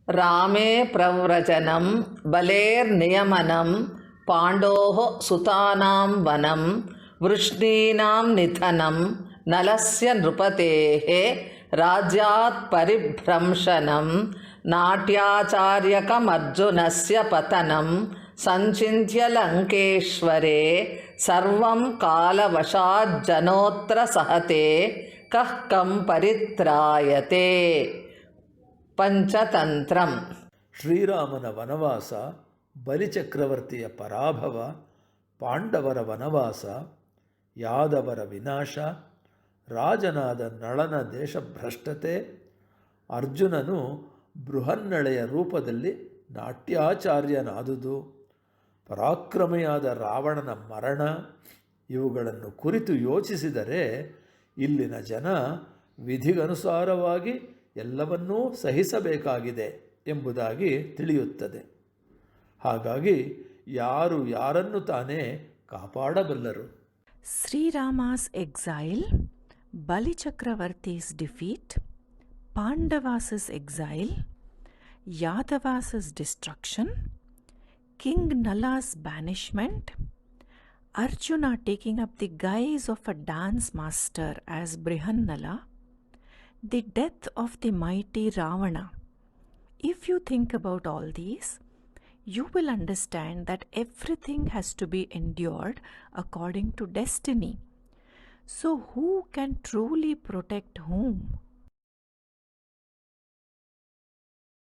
रामे प्रव्रजनं बलेर्नियमनं पाण्डोः सुतानां वनं वृष्णीनां निधनं नलस्य नृपतेः राज्यात् परिभ्रंशनं नाट्याचार्यकमर्जुनस्य पतनं संचिन्त्य लङ्केश्वरे सर्वं कालवशाज्जनोऽत्र सहते कः कं परित्रायते. ಪಂಚತಂತ್ರಂ. ಶ್ರೀರಾಮನ ವನವಾಸ, ಬಲಿಚಕ್ರವರ್ತಿಯ ಪರಾಭವ, ಪಾಂಡವರ ವನವಾಸ, ಯಾದವರ ವಿನಾಶ, ರಾಜನಾದ ನಳನ ದೇಶಭ್ರಷ್ಟತೆ, ಅರ್ಜುನನು ಬೃಹನ್ನಳೆಯ ರೂಪದಲ್ಲಿ ನಾಟ್ಯಾಚಾರ್ಯನಾದುದು, ಪರಾಕ್ರಮಿಯಾದ ರಾವಣನ ಮರಣ, ಇವುಗಳನ್ನು ಕುರಿತು ಯೋಚಿಸಿದರೆ ಇಲ್ಲಿನ ಜನ ವಿಧಿಗನುಸಾರವಾಗಿ ಎಲ್ಲವನ್ನೂ ಸಹಿಸಬೇಕಾಗಿದೆ ಎಂಬುದಾಗಿ ತಿಳಿಯುತ್ತದೆ. ಹಾಗಾಗಿ ಯಾರು ಯಾರನ್ನು ತಾನೇ ಕಾಪಾಡಬಲ್ಲರು? ಶ್ರೀರಾಮ's exile, Balichakravarti's defeat, Pandavas' exile, Yadavas' destruction, King Nala's banishment, Arjuna taking up the guise of a dance master as Brihannala, the death of the mighty Ravana. If you think about all these, you will understand that everything has to be endured according to destiny. So who can truly protect whom?